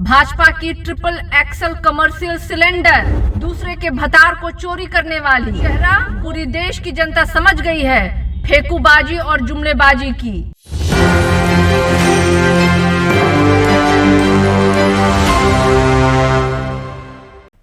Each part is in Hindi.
भाजपा की ट्रिपल एक्सल कमर्शियल सिलेंडर, दूसरे के भतार को चोरी करने वाली चेहरा पूरी देश की जनता समझ गई है फेंकूबाजी और जुमलेबाजी की।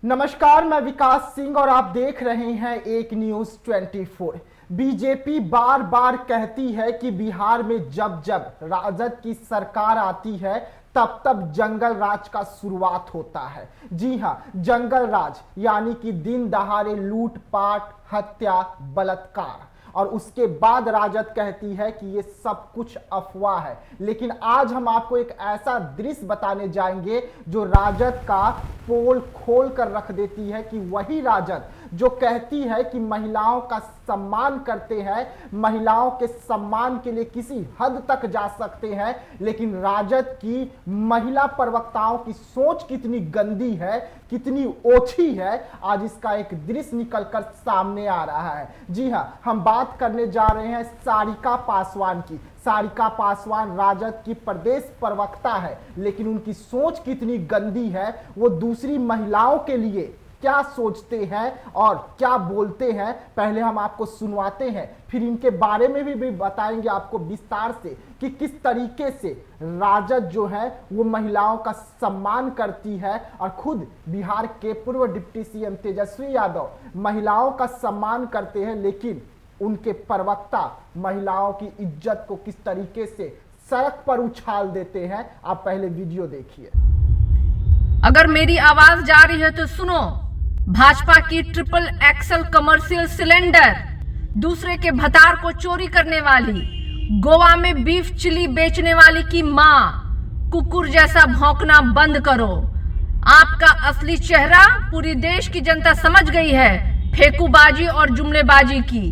नमस्कार, मैं विकास सिंह और आप देख रहे हैं एक न्यूज 24। बीजेपी बार बार कहती है कि बिहार में जब जब राजद की सरकार आती है तब तब जंगल राज का शुरुआत होता है। जी हां, जंगल राज यानी कि दिन दहाड़े लूटपाट, हत्या, बलात्कार। और उसके बाद राजद कहती है कि ये सब कुछ अफवाह है। लेकिन आज हम आपको एक ऐसा दृश्य बताने जाएंगे जो राजद का पोल खोल कर रख देती है कि वही राजद जो कहती है कि महिलाओं का सम्मान करते हैं, महिलाओं के सम्मान के लिए किसी हद तक जा सकते हैं, लेकिन राजद की महिला प्रवक्ताओं की सोच कितनी गंदी है, कितनी ओछी है, आज इसका एक दृश्य निकलकर सामने आ रहा है। जी हां, हम बात करने जा रहे हैं सारिका पासवान की। सारिका पासवान राजद की प्रदेश प्रवक्ता है, लेकिन उनकी सोच कितनी गंदी है, वो दूसरी महिलाओं के लिए क्या सोचते हैं और क्या बोलते हैं, पहले हम आपको सुनवाते हैं, फिर इनके बारे में भी बताएंगे आपको विस्तार से कि किस तरीके से राजद जो है वो महिलाओं का सम्मान करती है। और खुद बिहार के पूर्व डिप्टी सीएम तेजस्वी यादव महिलाओं का सम्मान करते हैं, लेकिन उनके प्रवक्ता महिलाओं की इज्जत को किस तरीके से सड़क पर उछाल देते हैं। आप पहले वीडियो देखिए। अगर मेरी आवाज जा रही है तो सुनो। भाजपा की ट्रिपल एक्सल कमर्शियल सिलेंडर, दूसरे के भतार को चोरी करने वाली, गोवा में बीफ चिली बेचने वाली की मां, कुकुर जैसा भौंकना बंद करो। आपका असली चेहरा पूरी देश की जनता समझ गई है फेंकूबाजी और जुमलेबाजी की।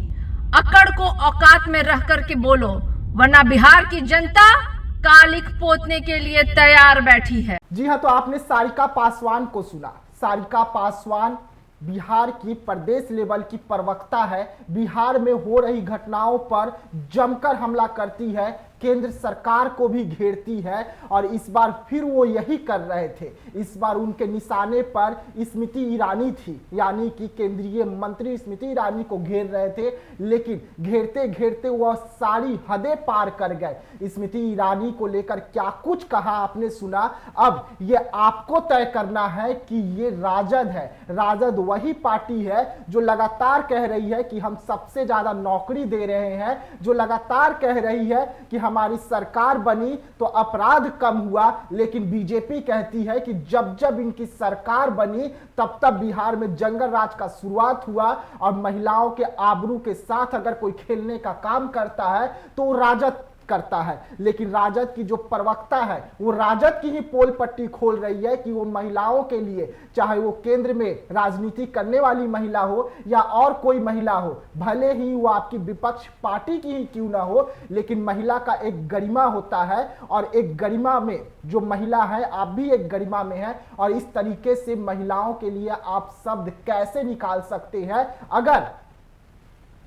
अकड़ को औकात में रह करके बोलो, वरना बिहार की जनता कालिक पोतने के लिए तैयार बैठी है। जी हाँ, तो आपने सारिका पासवान को सुना। सारिका पासवान बिहार की प्रदेश लेवल की प्रवक्ता है, बिहार में हो रही घटनाओं पर जमकर हमला करती है, केंद्र सरकार को भी घेरती है। और इस बार फिर वो यही कर रहे थे। इस बार उनके निशाने पर स्मृति ईरानी थी, यानी कि केंद्रीय मंत्री स्मृति ईरानी को घेर रहे थे, लेकिन घेरते घेरते वह सारी हदें पार कर गए। स्मृति ईरानी को लेकर क्या कुछ कहा आपने सुना। अब ये आपको तय करना है कि ये राजद है। राजद वही पार्टी है जो लगातार कह रही है कि हम सबसे ज्यादा नौकरी दे रहे हैं, जो लगातार कह रही है कि हमारी सरकार बनी तो अपराध कम हुआ, लेकिन बीजेपी कहती है कि जब जब इनकी सरकार बनी तब तब बिहार में जंगल राज का शुरुआत हुआ। और महिलाओं के आबरू के साथ अगर कोई खेलने का काम करता है तो राजद करता है। लेकिन राजद की जो प्रवक्ता है वो राजद की ही पोल पट्टी खोल रही है कि वो महिलाओं के लिए, चाहे वो केंद्र में राजनीति करने वाली महिला हो या और कोई महिला हो, भले ही वो आपकी विपक्ष पार्टी की ही क्यों ना हो, लेकिन महिला का एक गरिमा होता है। और एक गरिमा में जो महिला है, आप भी एक गरिमा में है। और इस तरीके से महिलाओं के लिए आप शब्द कैसे निकाल सकते हैं अगर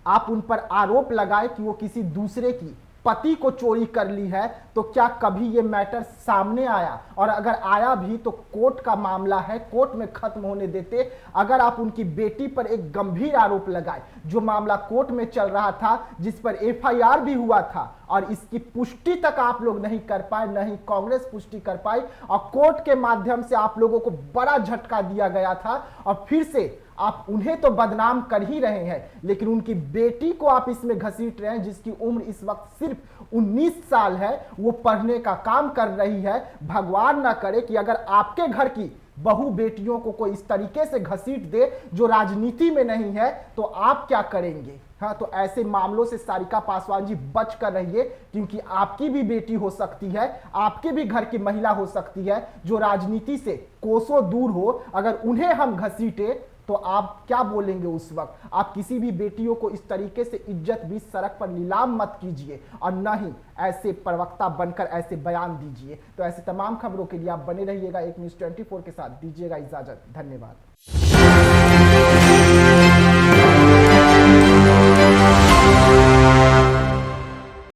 आप उन पर आरोप लगाए कि वो किसी दूसरे की पति को चोरी कर ली है, तो क्या कभी ये मैटर सामने आया? और अगर आया भी तो कोर्ट का मामला है, कोर्ट में खत्म होने देते। अगर आप उनकी बेटी पर एक गंभीर आरोप लगाए, जो मामला कोर्ट में चल रहा था, जिस पर एफआईआर भी हुआ था, और इसकी पुष्टि तक आप लोग नहीं कर पाए, नहीं कांग्रेस पुष्टि कर पाई, और कोर्ट के माध्यम से आप लोगों को बड़ा झटका दिया गया था। और फिर से आप उन्हें तो बदनाम कर ही रहे हैं, लेकिन उनकी बेटी को आप इसमें घसीट रहे हैं, जिसकी उम्र इस वक्त सिर्फ 19 साल है, वो पढ़ने का काम कर रही है। भगवान ना करे कि अगर आपके घर की बहु बेटियों को कोई इस तरीके से घसीट दे जो राजनीति में नहीं है, तो आप क्या करेंगे? हाँ, तो ऐसे मामलों से सारिका पासवान जी बच कर रहिए, क्योंकि आपकी भी बेटी हो सकती है, आपके भी घर की महिला हो सकती है जो राजनीति से कोसों दूर हो। अगर उन्हें हम घसीटे तो आप क्या बोलेंगे उस वक्त? आप किसी भी बेटियों को इस तरीके से इज्जत भी सड़क पर नीलाम मत कीजिए, और न ही ऐसे प्रवक्ता बनकर ऐसे बयान दीजिए। तो ऐसे तमाम खबरों के लिए आप बने रहिएगा एक न्यूज़ 24 के साथ। दीजिएगा इजाजत, धन्यवाद।